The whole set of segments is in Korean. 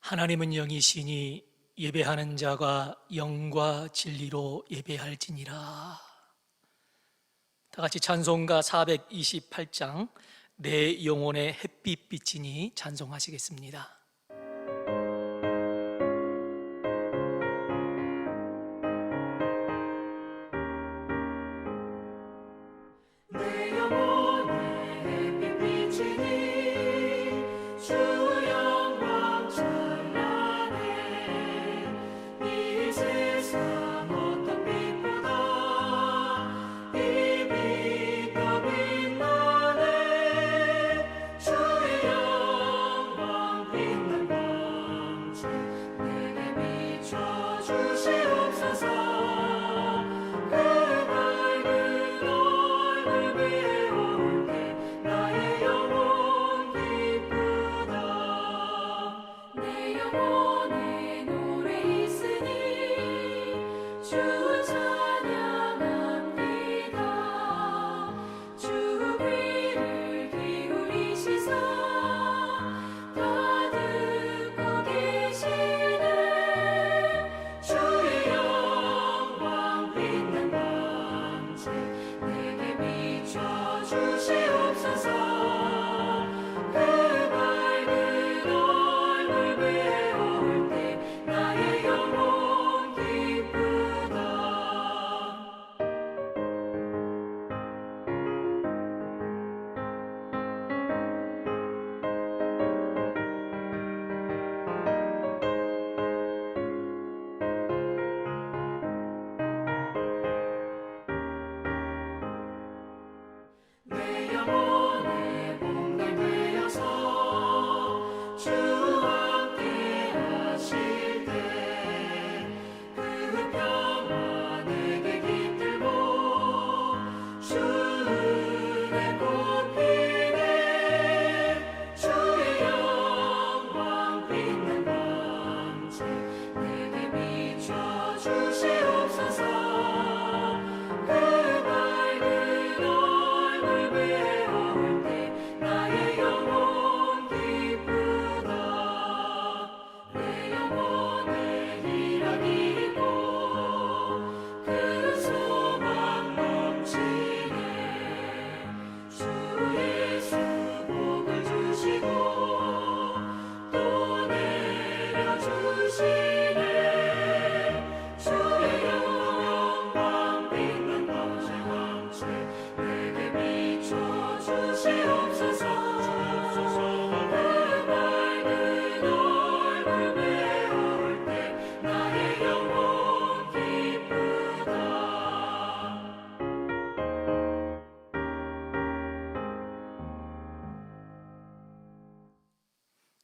하나님은 영이시니 예배하는 자가 영과 진리로 예배할지니라. 다 같이 찬송가 428장 내 영혼의 햇빛 비치니 찬송하시겠습니다.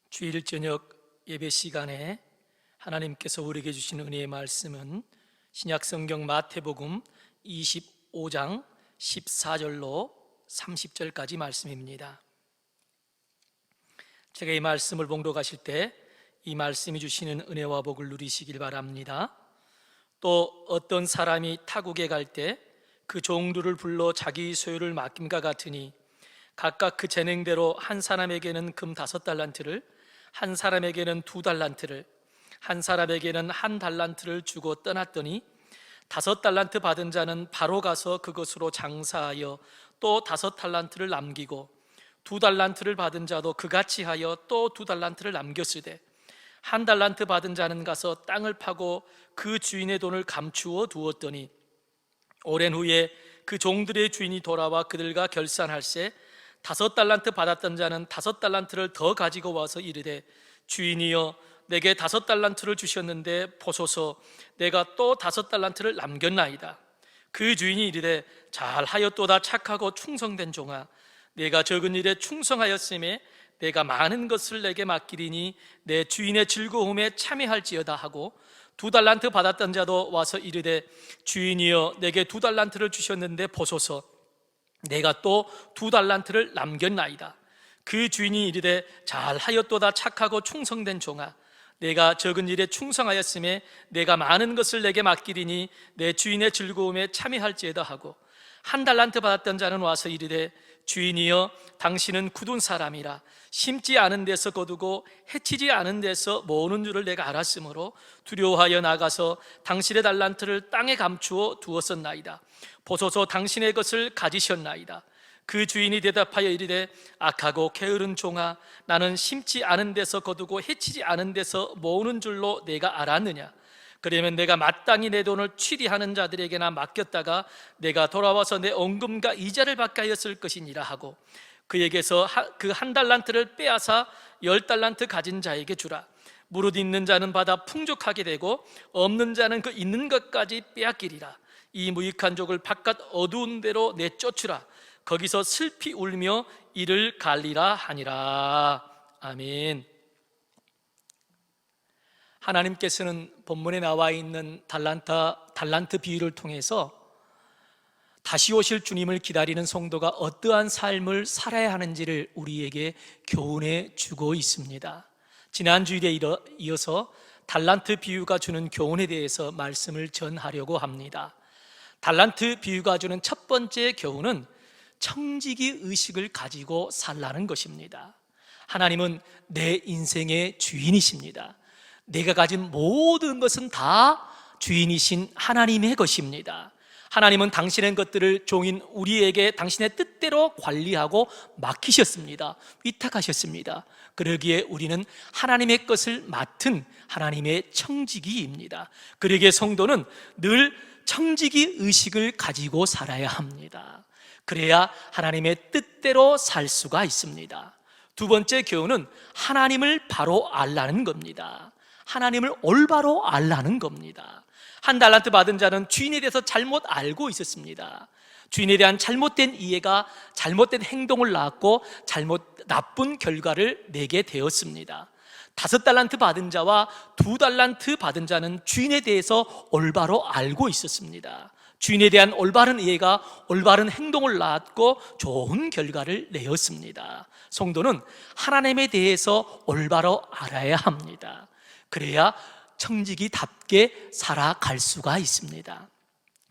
주일 저녁 예배 시간에 하나님께서 우리에게 주신 은혜의 말씀은 신약성경 마태복음 25장 14절로 30절까지 말씀입니다. 제가 이 말씀을 봉독하실 때 이 말씀이 주시는 은혜와 복을 누리시길 바랍니다. 또 어떤 사람이 타국에 갈 때 그 종들을 불러 자기 소유를 맡김과 같으니 각각 그 재능대로 한 사람에게는 금 5달란트를, 한 사람에게는 2달란트를, 한 사람에게는 1달란트를 주고 떠났더니 5달란트 받은 자는 바로 가서 그것으로 장사하여 또 5달란트를 남기고 2달란트를 받은 자도 그같이 하여 또 2달란트를 남겼으되 1달란트 받은 자는 가서 땅을 파고 그 주인의 돈을 감추어 두었더니 오랜 후에 그 종들의 주인이 돌아와 그들과 결산할세 5달란트 받았던 자는 5달란트를 더 가지고 와서 이르되 주인이여 내게 5달란트를 주셨는데 보소서 내가 또 5달란트를 남겼나이다. 그 주인이 이르되 잘하였도다 착하고 충성된 종아 내가 적은 일에 충성하였음에 내가 많은 것을 내게 맡기리니 내 주인의 즐거움에 참여할지어다 하고 2달란트 받았던 자도 와서 이르되 주인이여 내게 2달란트를 주셨는데 보소서 내가 또 2달란트를 남겼나이다. 그 주인이 이르되 잘하였도다 착하고 충성된 종아 내가 적은 일에 충성하였음에 내가 많은 것을 내게 맡기리니 내 주인의 즐거움에 참여할지어다 하고 1달란트 받았던 자는 와서 이르되 주인이여 당신은 굳은 사람이라 심지 않은 데서 거두고 해치지 않은 데서 모으는 줄을 내가 알았으므로 두려워하여 나가서 당신의 달란트를 땅에 감추어 두었었나이다. 보소서 당신의 것을 가지셨나이다. 그 주인이 대답하여 이르되 악하고 게으른 종아, 나는 심지 않은 데서 거두고 해치지 않은 데서 모으는 줄로 내가 알았느냐? 그러면 내가 마땅히 내 돈을 취리하는 자들에게나 맡겼다가 내가 돌아와서 내 원금과 이자를 받게 하였을 것이니라 하고 그에게서 그 한 달란트를 빼앗아 10달란트 가진 자에게 주라. 무릇 있는 자는 받아 풍족하게 되고 없는 자는 그 있는 것까지 빼앗기리라. 이 무익한 족을 바깥 어두운 데로 내쫓으라. 거기서 슬피 울며 이를 갈리라 하니라. 아멘. 하나님께서는 본문에 나와 있는 달란트 비유를 통해서 다시 오실 주님을 기다리는 성도가 어떠한 삶을 살아야 하는지를 우리에게 교훈해 주고 있습니다. 지난 주일에 이어서 달란트 비유가 주는 교훈에 대해서 말씀을 전하려고 합니다. 달란트 비유가 주는 첫 번째 교훈은 청지기 의식을 가지고 살라는 것입니다. 하나님은 내 인생의 주인이십니다. 내가 가진 모든 것은 다 주인이신 하나님의 것입니다. 하나님은 당신의 것들을 종인 우리에게 당신의 뜻대로 관리하고 맡기셨습니다. 위탁하셨습니다. 그러기에 우리는 하나님의 것을 맡은 하나님의 청지기입니다. 그러기에 성도는 늘 청지기 의식을 가지고 살아야 합니다. 그래야 하나님의 뜻대로 살 수가 있습니다. 두 번째 교훈은 하나님을 바로 알라는 겁니다. 하나님을 올바로 알라는 겁니다. 한 달란트 받은 자는 주인에 대해서 잘못 알고 있었습니다. 주인에 대한 잘못된 이해가 잘못된 행동을 낳았고 나쁜 결과를 내게 되었습니다. 5달란트 받은 자와 2달란트 받은 자는 주인에 대해서 올바로 알고 있었습니다. 주인에 대한 올바른 이해가 올바른 행동을 낳았고 좋은 결과를 내었습니다. 성도는 하나님에 대해서 올바로 알아야 합니다. 그래야 청지기답게 살아갈 수가 있습니다.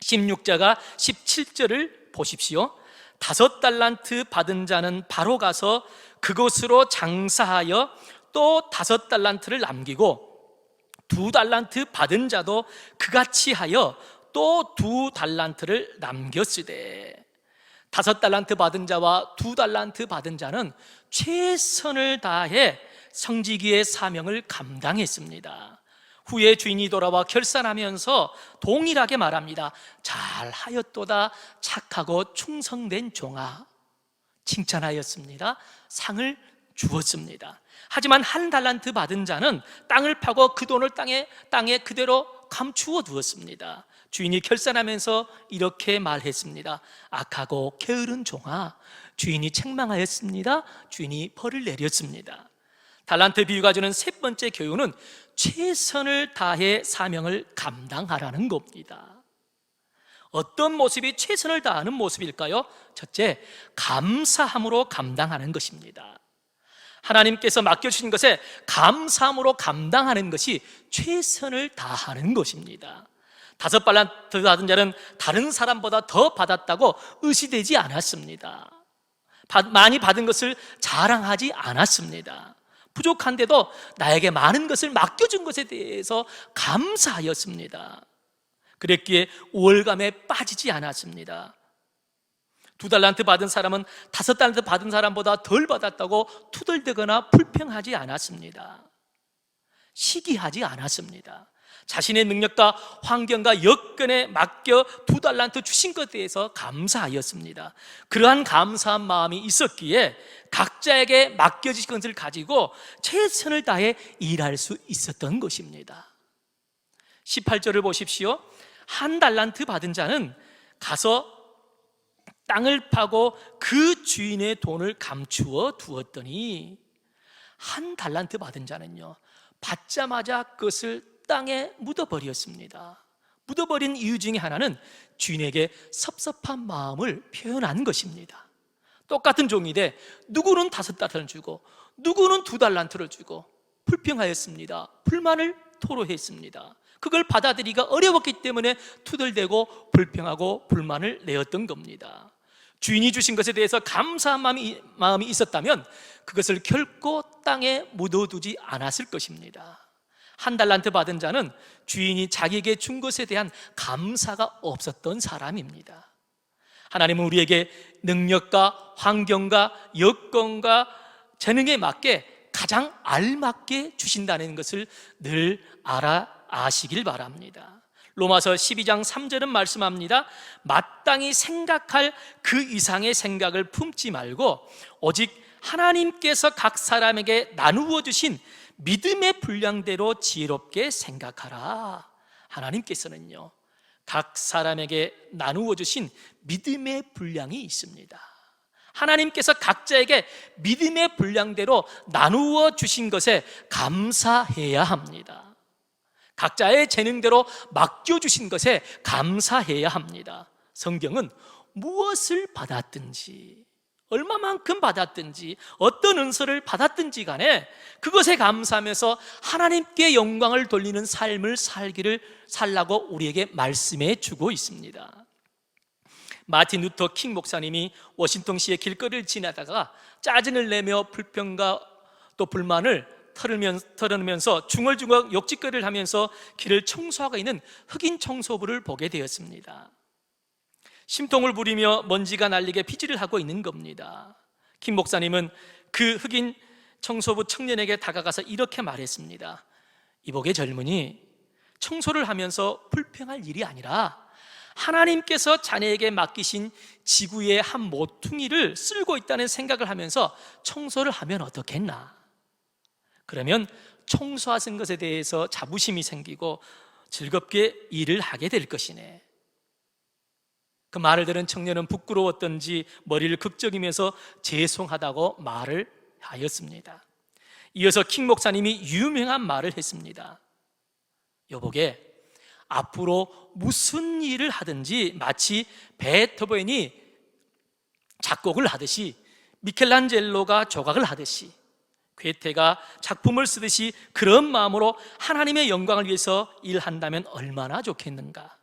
16자가 17절을 보십시오. 5달란트 받은 자는 바로 가서 그곳으로 장사하여 또 5달란트를 남기고 2달란트 받은 자도 그같이 하여 또 2달란트를 남겼으되 5달란트 받은 자와 2달란트 받은 자는 최선을 다해 청지기의 사명을 감당했습니다. 후에 주인이 돌아와 결산하면서 동일하게 말합니다. 잘하였도다 착하고 충성된 종아. 칭찬하였습니다. 상을 주었습니다. 하지만 1달란트 받은 자는 땅을 파고 그 돈을 땅에 그대로 감추어 두었습니다. 주인이 결산하면서 이렇게 말했습니다. 악하고 게으른 종아. 주인이 책망하였습니다. 주인이 벌을 내렸습니다. 달란트 비유가 주는 세 번째 교훈은 최선을 다해 사명을 감당하라는 겁니다. 어떤 모습이 최선을 다하는 모습일까요? 첫째, 감사함으로 감당하는 것입니다. 하나님께서 맡겨주신 것에 감사함으로 감당하는 것이 최선을 다하는 것입니다. 5달란트 받은 자는 다른 사람보다 더 받았다고 의시되지 않았습니다. 많이 받은 것을 자랑하지 않았습니다. 부족한데도 나에게 많은 것을 맡겨준 것에 대해서 감사하였습니다. 그랬기에 우월감에 빠지지 않았습니다. 2달란트 받은 사람은 5달란트 받은 사람보다 덜 받았다고 투덜대거나 불평하지 않았습니다. 시기하지 않았습니다. 자신의 능력과 환경과 여건에 맡겨 2달란트 주신 것에 대해서 감사하였습니다. 그러한 감사한 마음이 있었기에 각자에게 맡겨진 것을 가지고 최선을 다해 일할 수 있었던 것입니다. 18절을 보십시오. 1달란트 받은 자는 가서 땅을 파고 그 주인의 돈을 감추어 두었더니 1달란트 받은 자는요, 받자마자 그것을 땅에 묻어버렸습니다. 묻어버린 이유 중에 하나는 주인에게 섭섭한 마음을 표현한 것입니다. 똑같은 종인데 누구는 5달란트를 주고 누구는 2달란트를 주고 불평하였습니다. 불만을 토로했습니다. 그걸 받아들이기가 어려웠기 때문에 투덜대고 불평하고 불만을 내었던 겁니다. 주인이 주신 것에 대해서 감사한 마음이 있었다면 그것을 결코 땅에 묻어두지 않았을 것입니다. 한 달란트 받은 자는 주인이 자기에게 준 것에 대한 감사가 없었던 사람입니다. 하나님은 우리에게 능력과 환경과 여건과 재능에 맞게 가장 알맞게 주신다는 것을 늘 아시길 바랍니다. 로마서 12장 3절은 말씀합니다. 마땅히 생각할 그 이상의 생각을 품지 말고 오직 하나님께서 각 사람에게 나누어 주신 믿음의 분량대로 지혜롭게 생각하라. 하나님께서는요, 각 사람에게 나누어 주신 믿음의 분량이 있습니다. 하나님께서 각자에게 믿음의 분량대로 나누어 주신 것에 감사해야 합니다. 각자의 재능대로 맡겨주신 것에 감사해야 합니다. 성경은 무엇을 받았든지, 얼마만큼 받았든지, 어떤 은사를 받았든지 간에 그것에 감사하면서 하나님께 영광을 돌리는 삶을 살라고 우리에게 말씀해 주고 있습니다. 마틴 루터 킹 목사님이 워싱턴시의 길거리를 지나다가 짜증을 내며 불평과 또 불만을 털으면서 중얼중얼 욕짓거리를 하면서 길을 청소하고 있는 흑인 청소부를 보게 되었습니다. 심통을 부리며 먼지가 날리게 피지를 하고 있는 겁니다. 김 목사님은 그 흑인 청소부 청년에게 다가가서 이렇게 말했습니다. 이복의 젊은이, 청소를 하면서 불평할 일이 아니라 하나님께서 자네에게 맡기신 지구의 한 모퉁이를 쓸고 있다는 생각을 하면서 청소를 하면 어떻겠나? 그러면 청소하신 것에 대해서 자부심이 생기고 즐겁게 일을 하게 될 것이네. 그 말을 들은 청년은 부끄러웠던지 머리를 극적이면서 죄송하다고 말을 하였습니다. 이어서 킹 목사님이 유명한 말을 했습니다. 여보게, 앞으로 무슨 일을 하든지 마치 베토벤이 작곡을 하듯이, 미켈란젤로가 조각을 하듯이, 괴테가 작품을 쓰듯이 그런 마음으로 하나님의 영광을 위해서 일한다면 얼마나 좋겠는가.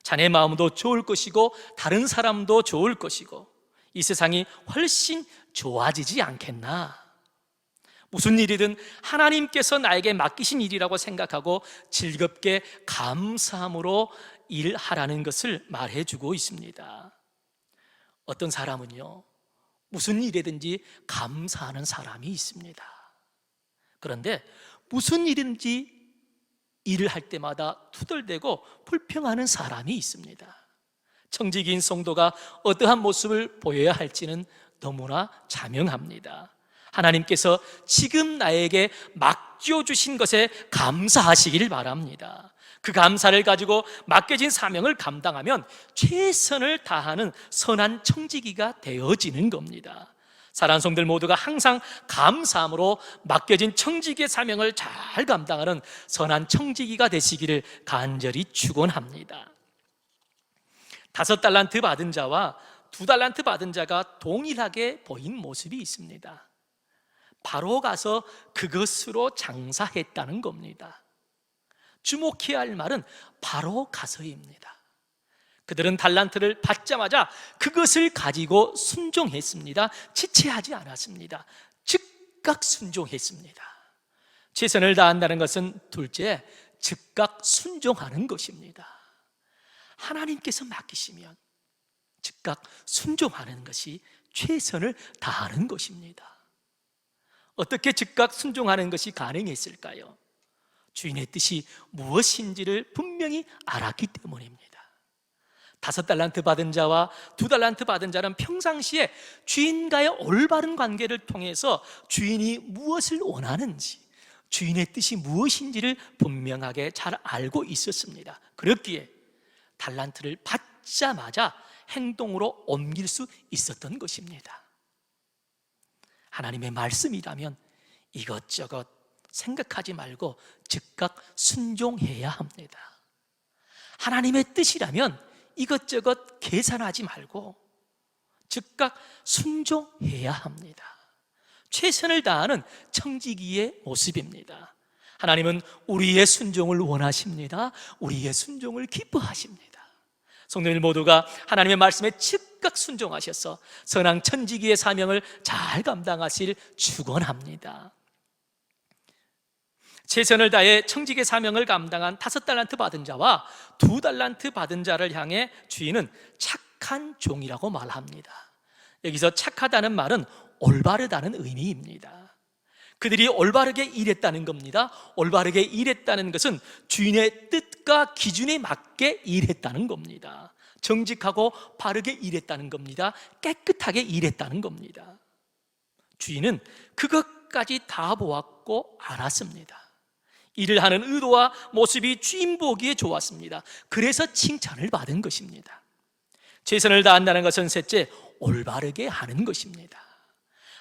자네 마음도 좋을 것이고 다른 사람도 좋을 것이고 이 세상이 훨씬 좋아지지 않겠나. 무슨 일이든 하나님께서 나에게 맡기신 일이라고 생각하고 즐겁게 감사함으로 일하라는 것을 말해주고 있습니다. 어떤 사람은요, 무슨 일이든지 감사하는 사람이 있습니다. 그런데 무슨 일인지 일을 할 때마다 투덜대고 불평하는 사람이 있습니다. 청지기인 성도가 어떠한 모습을 보여야 할지는 너무나 자명합니다. 하나님께서 지금 나에게 맡겨주신 것에 감사하시길 바랍니다. 그 감사를 가지고 맡겨진 사명을 감당하면 최선을 다하는 선한 청지기가 되어지는 겁니다. 사랑하는 성들 모두가 항상 감사함으로 맡겨진 청지기의 사명을 잘 감당하는 선한 청지기가 되시기를 간절히 축원합니다. 5달란트 받은 자와 2달란트 받은 자가 동일하게 보인 모습이 있습니다. 바로 가서 그것으로 장사했다는 겁니다. 주목해야 할 말은 바로 가서입니다. 그들은 달란트를 받자마자 그것을 가지고 순종했습니다. 지체하지 않았습니다. 즉각 순종했습니다. 최선을 다한다는 것은 둘째, 즉각 순종하는 것입니다. 하나님께서 맡기시면 즉각 순종하는 것이 최선을 다하는 것입니다. 어떻게 즉각 순종하는 것이 가능했을까요? 주인의 뜻이 무엇인지를 분명히 알았기 때문입니다. 5달란트 받은 자와 2달란트 받은 자는 평상시에 주인과의 올바른 관계를 통해서 주인이 무엇을 원하는지, 주인의 뜻이 무엇인지를 분명하게 잘 알고 있었습니다. 그렇기에 달란트를 받자마자 행동으로 옮길 수 있었던 것입니다. 하나님의 말씀이라면 이것저것 생각하지 말고 즉각 순종해야 합니다. 하나님의 뜻이라면 이것저것 계산하지 말고 즉각 순종해야 합니다. 최선을 다하는 청지기의 모습입니다. 하나님은 우리의 순종을 원하십니다. 우리의 순종을 기뻐하십니다. 성도들 모두가 하나님의 말씀에 즉각 순종하셔서 선한 천지기의 사명을 잘 감당하실 축원합니다. 최선을 다해 청지기의 사명을 감당한 5달란트 받은 자와 2달란트 받은 자를 향해 주인은 착한 종이라고 말합니다. 여기서 착하다는 말은 올바르다는 의미입니다. 그들이 올바르게 일했다는 겁니다. 올바르게 일했다는 것은 주인의 뜻과 기준에 맞게 일했다는 겁니다. 정직하고 바르게 일했다는 겁니다. 깨끗하게 일했다는 겁니다. 주인은 그것까지 다 보았고 알았습니다. 일을 하는 의도와 모습이 주인 보기에 좋았습니다. 그래서 칭찬을 받은 것입니다. 최선을 다한다는 것은 셋째, 올바르게 하는 것입니다.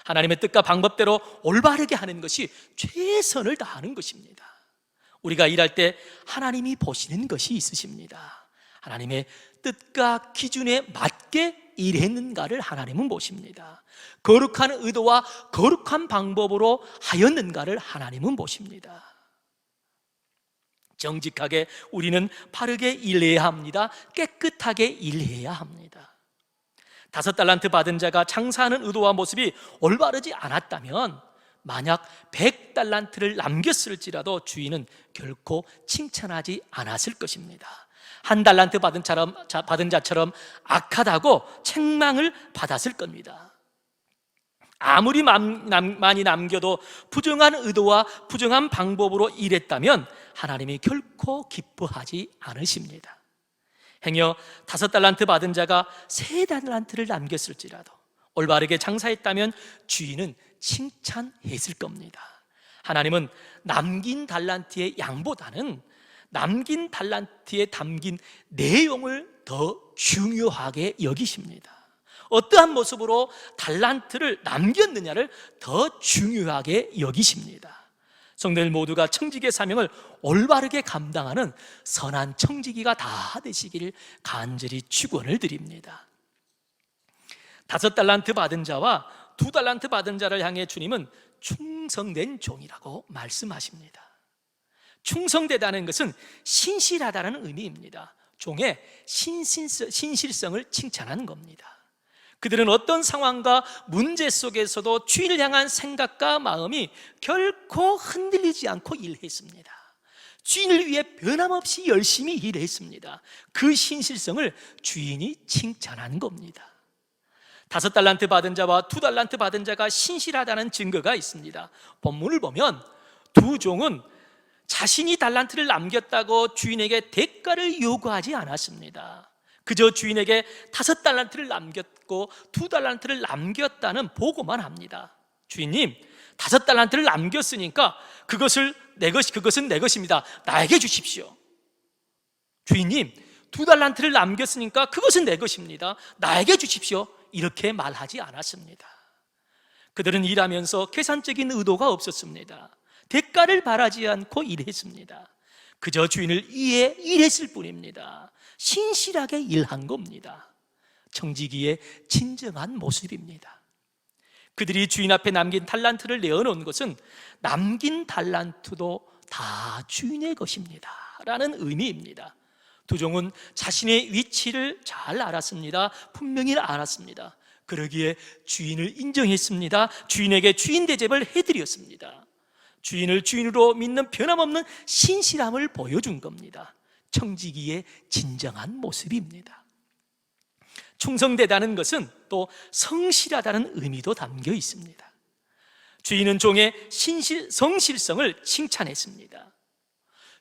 하나님의 뜻과 방법대로 올바르게 하는 것이 최선을 다하는 것입니다. 우리가 일할 때 하나님이 보시는 것이 있으십니다. 하나님의 뜻과 기준에 맞게 일했는가를 하나님은 보십니다. 거룩한 의도와 거룩한 방법으로 하였는가를 하나님은 보십니다. 정직하게 우리는 바르게 일해야 합니다. 깨끗하게 일해야 합니다. 5달란트 받은 자가 장사하는 의도와 모습이 올바르지 않았다면 만약 100달란트를 남겼을지라도 주인은 결코 칭찬하지 않았을 것입니다. 1달란트 받은 자처럼 악하다고 책망을 받았을 겁니다. 아무리 많이 남겨도 부정한 의도와 부정한 방법으로 일했다면 하나님이 결코 기뻐하지 않으십니다. 행여 5달란트 받은 자가 3달란트를 남겼을지라도 올바르게 장사했다면 주인은 칭찬했을 겁니다. 하나님은 남긴 달란트의 양보다는 남긴 달란트에 담긴 내용을 더 중요하게 여기십니다. 어떠한 모습으로 달란트를 남겼느냐를 더 중요하게 여기십니다. 성도들 모두가 청지기의 사명을 올바르게 감당하는 선한 청지기가 다 되시기를 간절히 축원을 드립니다. 5달란트 받은 자와 2달란트 받은 자를 향해 주님은 충성된 종이라고 말씀하십니다. 충성되다는 것은 신실하다는 의미입니다. 종의 신실성을 칭찬하는 겁니다. 그들은 어떤 상황과 문제 속에서도 주인을 향한 생각과 마음이 결코 흔들리지 않고 일했습니다. 주인을 위해 변함없이 열심히 일했습니다. 그 신실성을 주인이 칭찬한 겁니다. 5달란트 받은 자와 2달란트 받은 자가 신실하다는 증거가 있습니다. 본문을 보면 두 종은 자신이 달란트를 남겼다고 주인에게 대가를 요구하지 않았습니다. 그저 주인에게 5달란트를 남겼고 2달란트를 남겼다는 보고만 합니다. 주인님, 5달란트를 남겼으니까 그것은 내 것입니다. 나에게 주십시오. 주인님, 2달란트를 남겼으니까 그것은 내 것입니다. 나에게 주십시오. 이렇게 말하지 않았습니다. 그들은 일하면서 계산적인 의도가 없었습니다. 대가를 바라지 않고 일했습니다. 그저 주인을 위해 일했을 뿐입니다. 신실하게 일한 겁니다. 청지기의 진정한 모습입니다. 그들이 주인 앞에 남긴 달란트를 내어놓은 것은 남긴 달란트도 다 주인의 것입니다 라는 의미입니다. 두 종은 자신의 위치를 잘 알았습니다. 분명히 알았습니다. 그러기에 주인을 인정했습니다. 주인에게 주인 대접을 해드렸습니다. 주인을 주인으로 믿는 변함없는 신실함을 보여준 겁니다. 청지기의 진정한 모습입니다. 충성되다는 것은 또 성실하다는 의미도 담겨 있습니다. 주인은 종의 성실성을 칭찬했습니다.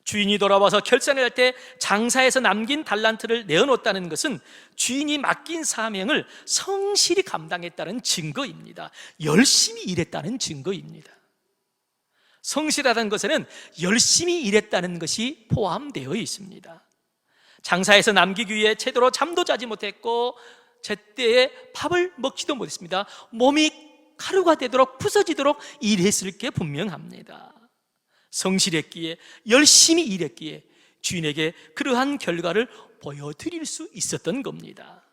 주인이 돌아와서 결산을 할 때 장사에서 남긴 달란트를 내어놓았다는 것은 주인이 맡긴 사명을 성실히 감당했다는 증거입니다. 열심히 일했다는 증거입니다. 성실하다는 것에는 열심히 일했다는 것이 포함되어 있습니다. 장사에서 남기기 위해 제대로 잠도 자지 못했고 제때에 밥을 먹지도 못했습니다. 몸이 가루가 되도록 부서지도록 일했을 게 분명합니다. 성실했기에, 열심히 일했기에 주인에게 그러한 결과를 보여드릴 수 있었던 겁니다.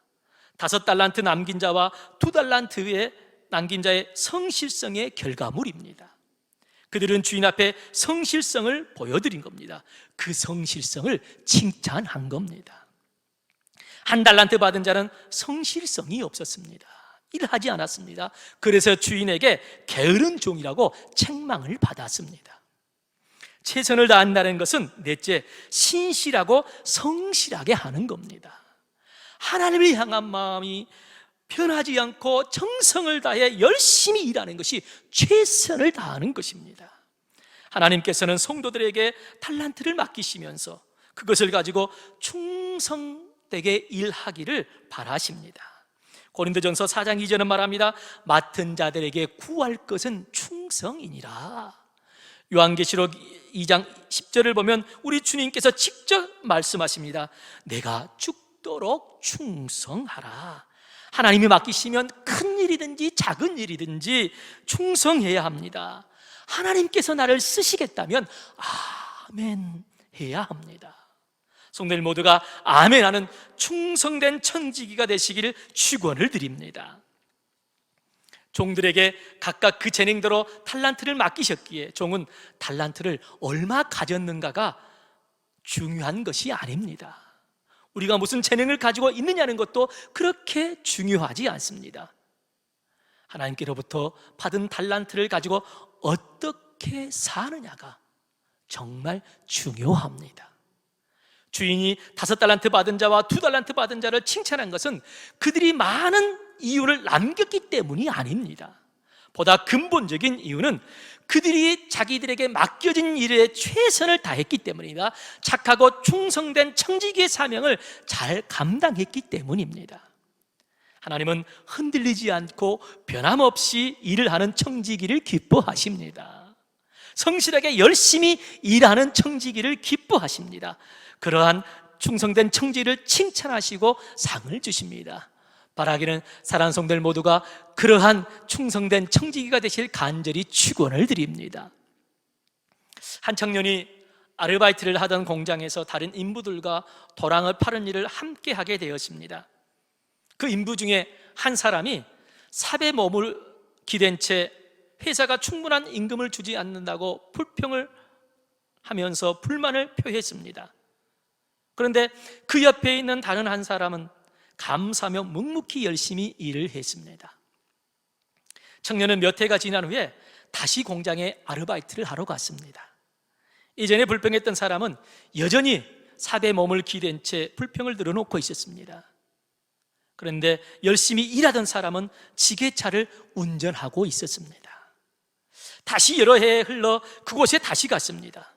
5달란트 남긴 자와 2달란트에 남긴 자의 성실성의 결과물입니다. 그들은 주인 앞에 성실성을 보여드린 겁니다. 그 성실성을 칭찬한 겁니다. 한 달란트 받은 자는 성실성이 없었습니다. 일하지 않았습니다. 그래서 주인에게 게으른 종이라고 책망을 받았습니다. 최선을 다한다는 것은 넷째, 신실하고 성실하게 하는 겁니다. 하나님을 향한 마음이 변하지 않고 정성을 다해 열심히 일하는 것이 최선을 다하는 것입니다. 하나님께서는 성도들에게 달란트를 맡기시면서 그것을 가지고 충성되게 일하기를 바라십니다. 고린도전서 4장 2절은 말합니다. 맡은 자들에게 구할 것은 충성이니라. 요한계시록 2장 10절을 보면 우리 주님께서 직접 말씀하십니다. 내가 죽도록 충성하라. 하나님이 맡기시면 큰 일이든지 작은 일이든지 충성해야 합니다. 하나님께서 나를 쓰시겠다면 아멘 해야 합니다. 성도들 모두가 아멘 하는 충성된 청지기가 되시기를 축원을 드립니다. 종들에게 각각 그 재능대로 달란트를 맡기셨기에 종은 달란트를 얼마 가졌는가가 중요한 것이 아닙니다. 우리가 무슨 재능을 가지고 있느냐는 것도 그렇게 중요하지 않습니다. 하나님께로부터 받은 달란트를 가지고 어떻게 사느냐가 정말 중요합니다. 주인이 5달란트 받은 자와 2달란트 받은 자를 칭찬한 것은 그들이 많은 이유를 남겼기 때문이 아닙니다. 보다 근본적인 이유는 그들이 자기들에게 맡겨진 일에 최선을 다했기 때문입니다. 착하고 충성된 청지기의 사명을 잘 감당했기 때문입니다. 하나님은 흔들리지 않고 변함없이 일을 하는 청지기를 기뻐하십니다. 성실하게 열심히 일하는 청지기를 기뻐하십니다. 그러한 충성된 청지기를 칭찬하시고 상을 주십니다. 바라기는 사랑하는 성도들 모두가 그러한 충성된 청지기가 되실 간절히 축원을 드립니다. 한 청년이 아르바이트를 하던 공장에서 다른 인부들과 도랑을 파는 일을 함께 하게 되었습니다. 그 인부 중에 한 사람이 삽에 몸을 기댄 채 회사가 충분한 임금을 주지 않는다고 불평을 하면서 불만을 표했습니다. 그런데 그 옆에 있는 다른 한 사람은 감사하며 묵묵히 열심히 일을 했습니다. 청년은 몇 해가 지난 후에 다시 공장에 아르바이트를 하러 갔습니다. 이전에 불평했던 사람은 여전히 삽에 몸을 기댄 채 불평을 늘어놓고 있었습니다. 그런데 열심히 일하던 사람은 지게차를 운전하고 있었습니다. 다시 여러 해 흘러 그곳에 다시 갔습니다.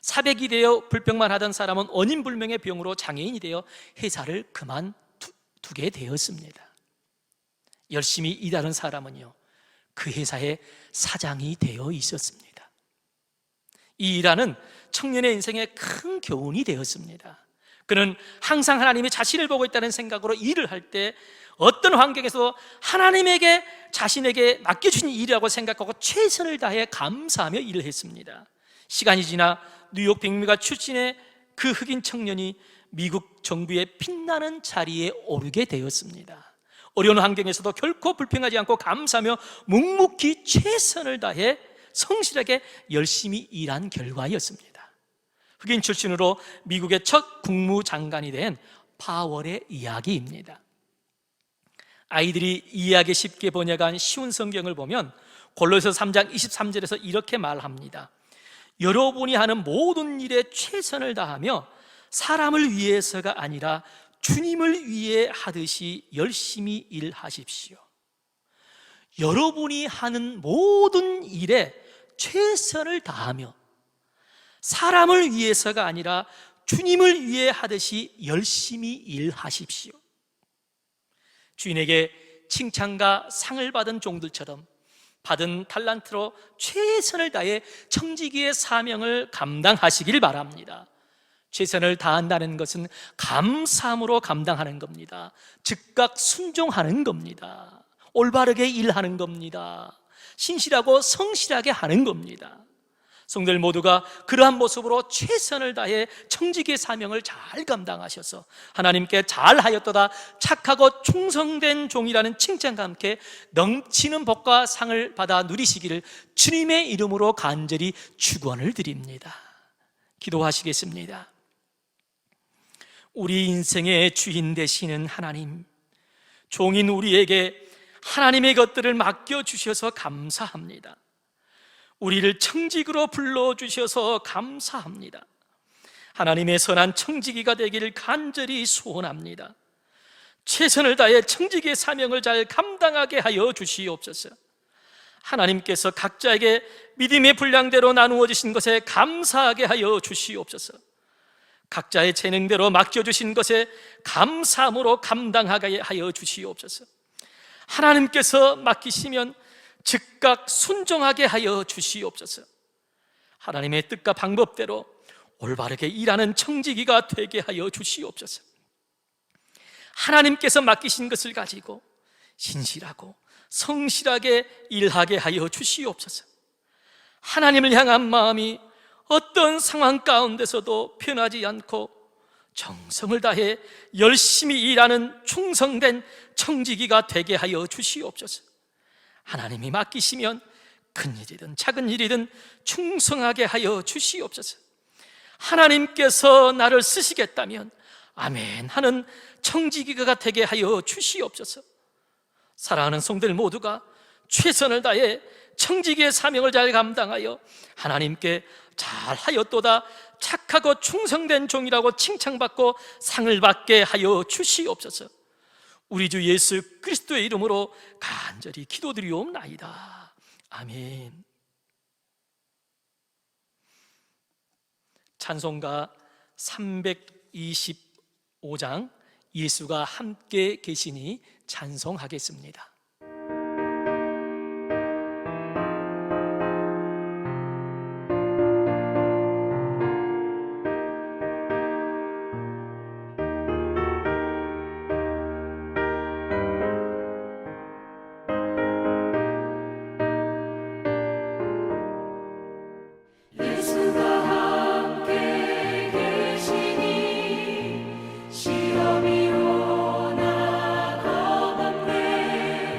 삽에 기대어 불평만 하던 사람은 원인불명의 병으로 장애인이 되어 회사를 그만두게 되었습니다. 열심히 일하는 사람은요, 그 회사의 사장이 되어 있었습니다. 이 일하는 청년의 인생에 큰 교훈이 되었습니다. 그는 항상 하나님이 자신을 보고 있다는 생각으로 일을 할 때 어떤 환경에서 하나님에게 자신에게 맡겨주신 일이라고 생각하고 최선을 다해 감사하며 일을 했습니다. 시간이 지나 뉴욕 백미가 출신의 그 흑인 청년이 미국 정부의 빛나는 자리에 오르게 되었습니다. 어려운 환경에서도 결코 불평하지 않고 감사하며 묵묵히 최선을 다해 성실하게 열심히 일한 결과였습니다. 흑인 출신으로 미국의 첫 국무장관이 된 파월의 이야기입니다. 아이들이 이해하기 쉽게 번역한 쉬운 성경을 보면 골로새서 3장 23절에서 이렇게 말합니다. 여러분이 하는 모든 일에 최선을 다하며 사람을 위해서가 아니라 주님을 위해 하듯이 열심히 일하십시오. 여러분이 하는 모든 일에 최선을 다하며 사람을 위해서가 아니라 주님을 위해 하듯이 열심히 일하십시오. 주인에게 칭찬과 상을 받은 종들처럼 받은 달란트로 최선을 다해 청지기의 사명을 감당하시길 바랍니다. 최선을 다한다는 것은 감사함으로 감당하는 겁니다. 즉각 순종하는 겁니다. 올바르게 일하는 겁니다. 신실하고 성실하게 하는 겁니다. 성도들 모두가 그러한 모습으로 최선을 다해 청지기의 사명을 잘 감당하셔서 하나님께 잘하였도다 착하고 충성된 종이라는 칭찬과 함께 넘치는 복과 상을 받아 누리시기를 주님의 이름으로 간절히 축원을 드립니다. 기도하시겠습니다. 우리 인생의 주인 되시는 하나님, 종인 우리에게 하나님의 것들을 맡겨주셔서 감사합니다. 우리를 청직으로 불러주셔서 감사합니다. 하나님의 선한 청지기가 되기를 간절히 소원합니다. 최선을 다해 청지기의 사명을 잘 감당하게 하여 주시옵소서. 하나님께서 각자에게 믿음의 분량대로 나누어 주신 것에 감사하게 하여 주시옵소서. 각자의 재능대로 맡겨주신 것에 감사함으로 감당하게 하여 주시옵소서. 하나님께서 맡기시면 즉각 순종하게 하여 주시옵소서. 하나님의 뜻과 방법대로 올바르게 일하는 청지기가 되게 하여 주시옵소서. 하나님께서 맡기신 것을 가지고 신실하고 성실하게 일하게 하여 주시옵소서. 하나님을 향한 마음이 어떤 상황 가운데서도 변하지 않고 정성을 다해 열심히 일하는 충성된 청지기가 되게 하여 주시옵소서. 하나님이 맡기시면 큰 일이든 작은 일이든 충성하게 하여 주시옵소서. 하나님께서 나를 쓰시겠다면 아멘 하는 청지기가 되게 하여 주시옵소서. 사랑하는 성도들 모두가 최선을 다해 청지기의 사명을 잘 감당하여 하나님께 잘하였도다 착하고 충성된 종이라고 칭찬받고 상을 받게 하여 주시옵소서. 우리 주 예수 그리스도의 이름으로 간절히 기도드리옵나이다. 아멘. 찬송가 325장 예수가 함께 계시니 찬송하겠습니다. 시험이 오나 겁없네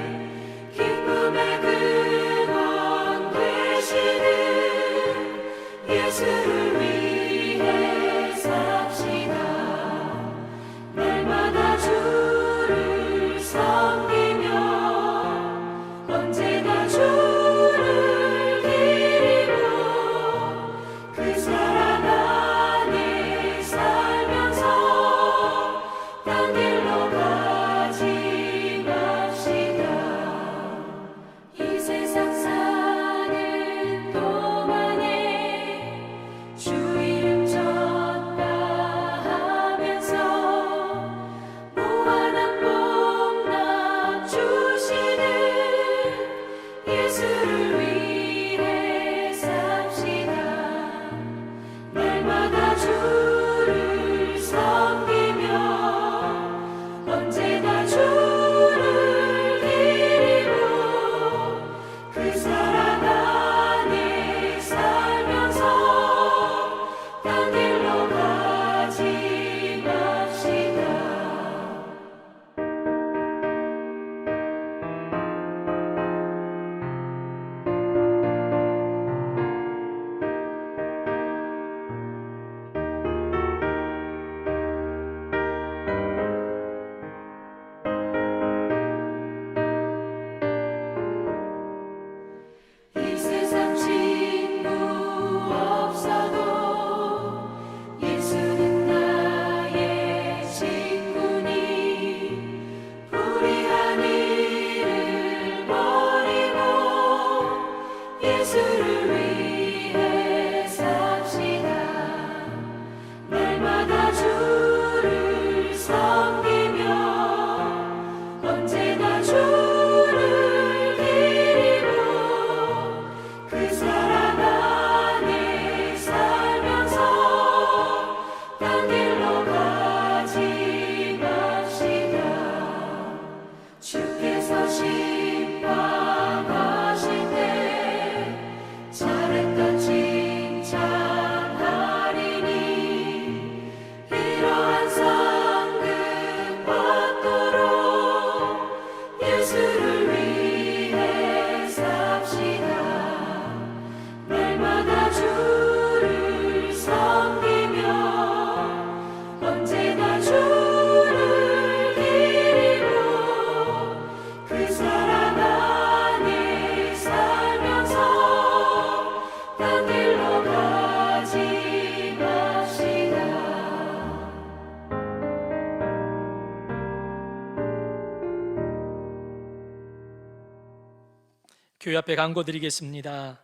교회 앞에 광고 드리겠습니다.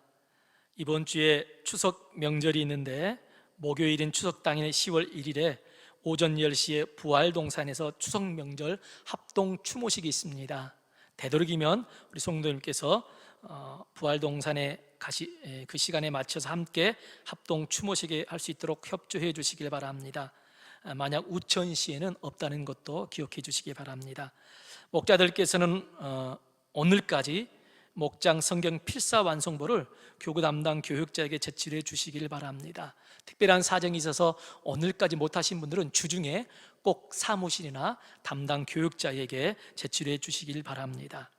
이번 주에 추석 명절이 있는데 목요일인 추석 당일 10월 1일에 오전 10시에 부활동산에서 추석 명절 합동 추모식이 있습니다. 되도록이면 우리 성도님께서 부활동산에 그 시간에 맞춰서 함께 합동 추모식에 할 수 있도록 협조해 주시길 바랍니다. 만약 우천시에는 없다는 것도 기억해 주시기 바랍니다. 목자들께서는 오늘까지 목장 성경 필사 완성본을 교구 담당 교육자에게 제출해 주시길 바랍니다. 특별한 사정이 있어서 오늘까지 못하신 분들은 주중에 꼭 사무실이나 담당 교육자에게 제출해 주시길 바랍니다.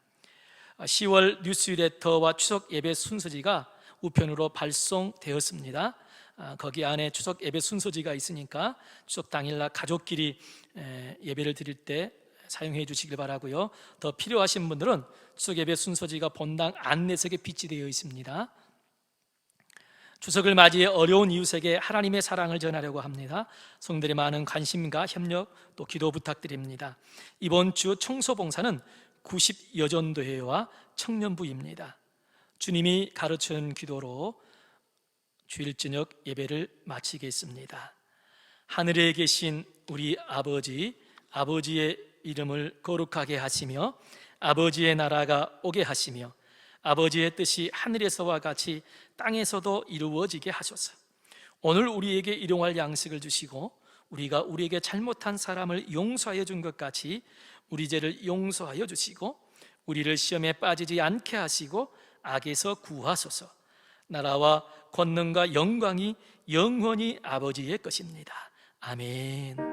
10월 뉴스레터와 추석 예배 순서지가 우편으로 발송되었습니다. 거기 안에 추석 예배 순서지가 있으니까 추석 당일날 가족끼리 예배를 드릴 때 사용해 주시길 바라고요. 더 필요하신 분들은 추석 예배 순서지가 본당 안내석에 비치되어 있습니다. 추석을 맞이해 어려운 이웃에게 하나님의 사랑을 전하려고 합니다. 성도들의 많은 관심과 협력 또 기도 부탁드립니다. 이번 주 청소봉사는 90여전도회와 청년부입니다. 주님이 가르쳐준 기도로 주일 저녁 예배를 마치겠습니다. 하늘에 계신 우리 아버지, 아버지의 이름을 거룩하게 하시며 아버지의 나라가 오게 하시며 아버지의 뜻이 하늘에서와 같이 땅에서도 이루어지게 하소서. 오늘 우리에게 일용할 양식을 주시고 우리가 우리에게 잘못한 사람을 용서하여 준 것 같이 우리 죄를 용서하여 주시고 우리를 시험에 빠지지 않게 하시고 악에서 구하소서. 나라와 권능과 영광이 영원히 아버지의 것입니다. 아멘.